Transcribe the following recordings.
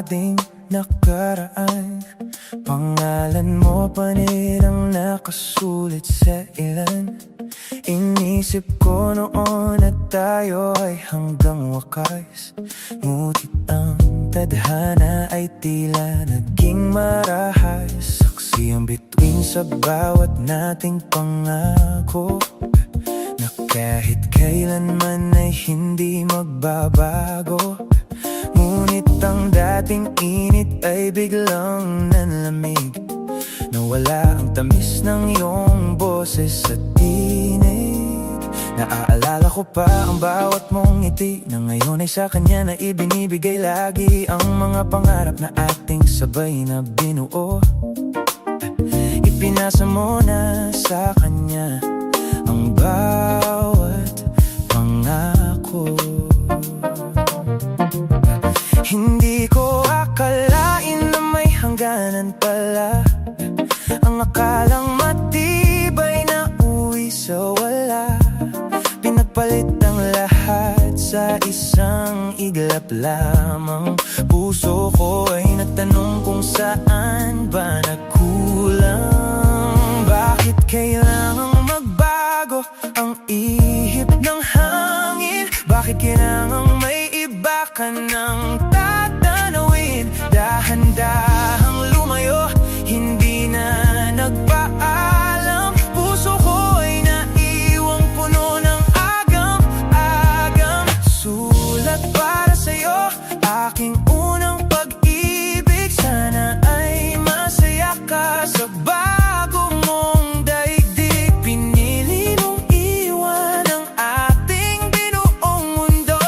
ating nakaraan. Pangalan mo pa rin ang nakasulit sa ilan. Inisip ko noon na tayo ay hanggang wakas, ngunit ang tadhana ay tila naging marahas. Saksi ang bituin sa bawat nating pangako, na kahit kailanman ay hindi magbabago. Ngunit ang dating init ay biglang nanlamig, nawala ang tamis ng iyong boses sa tinig. Naaalala ko pa ang bawat mong ngiti, na ngayon ay sa kanya na ibinibigay lagi ang mga pangarap na ating sabay na binuo. Ipinasa mo na sa kanya ang bawat pangako. Hindi ko akalain na may hangganan pala, ang akalang matibay na uwi sa wala. Pinagpalit ang lahat sa isang iglap lamang. Puso ko ay nagtanong kung saan ba nagkulang. Bakit kailangang magbago ang ihip ng hangin? Bakit kailangang may iba ka ng tatanawin? Dahan-dahang lumayo, hindi na nagpaalam. Puso ko ay naiwang puno ng agam-agam. Sulat para sa'yo, aking unang pag-ibig. Sana ay masaya ka sa bago mong daigdig. Pinili mong iwan ang ating binuong mundo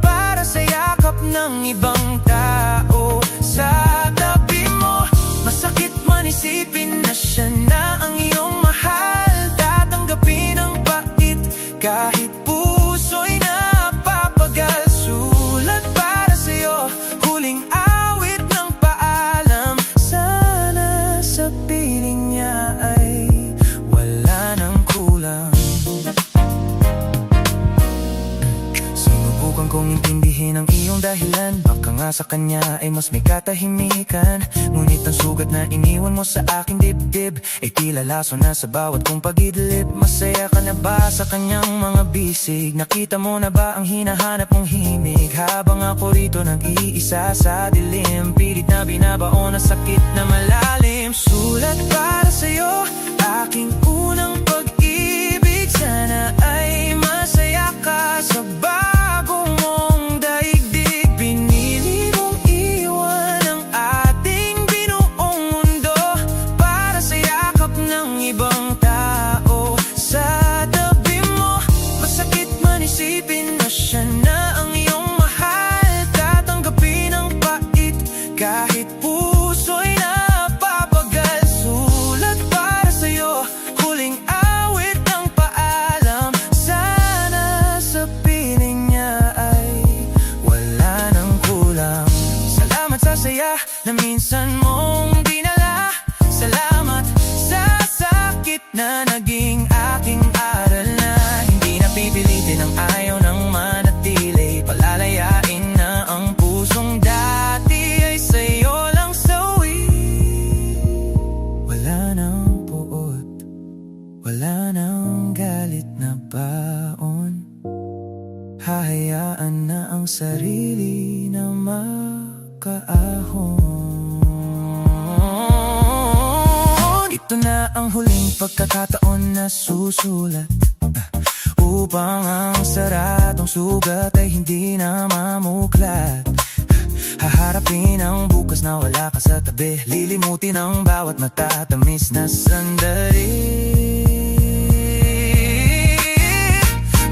para sa yakap ng ibang tao. Sa tabi mo, masakit man isipin na siya na ang iyong mahal. Tatanggapin ang pait kahit puso'y napapagal. Sulat para sa'yo, huling awit ng paalam. Sana sa piling niya ay wala nang kulang. Sinubukan kong intindihin ang iyong dahilan, baka nga sa kanya ay mas may katahimikan. Ngunit ang sugat na iniwan mo sa aking dibdib ay tila laso na sa bawat kong pag-idlip. Masaya ka na ba sa kanyang mga bisig? Nakita mo na ba ang hinahanap mong himig? Habang ako rito nag-iisa sa dilim, pilit na binabaon na sakit na malalim. Sulat para sa'yo, aking unang pag-ibig. Sana ay masaya ka sa bago mong daigdig. Pinili mong iwan ang ating binuong mundo para sa yakap ng ibang tao. Sa tabi mo, masakit man isipin na siya na ang iyong mahal. Tatanggapin ang pait kahit puso'y napapagal. Sulat para sa'yo, huling awit ng paalam. Sana sa piling niya ay wala nang kulang. Salamat sa saya na minsan mong dinala. Salamat sa sakit na naging aking aral, na hindi na pipilitin ang ayaw ng manatili. Palalayain na ang pusong dati ay sa'yo lang sawi. Wala nang puot, wala nang galit na baon. Hahayaan na ang sarili na makaahon. Ito na ang huling pagkakataon na susulat, upang ang saradong sugat ay hindi na mamuklat. Haharapin ang bukas na wala ka sa tabi, lilimutin ang bawat matatamis na sandali.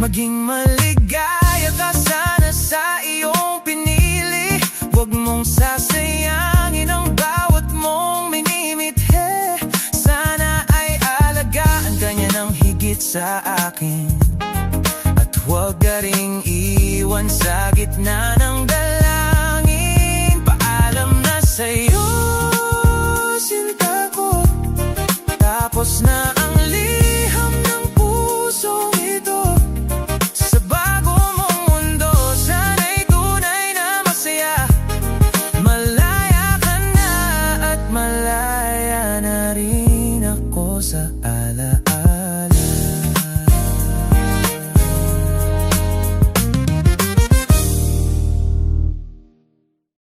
Maging maligaya ka sana sa iyong pinili. Huwag mong sasayangin ang bawat mong minimithi. Sana ay alagaan ka niya ng higit sa akin, at huwag ka ring iwan sa gitna ng dalangin. Paalam na sa'yo, sinta ko, tapos na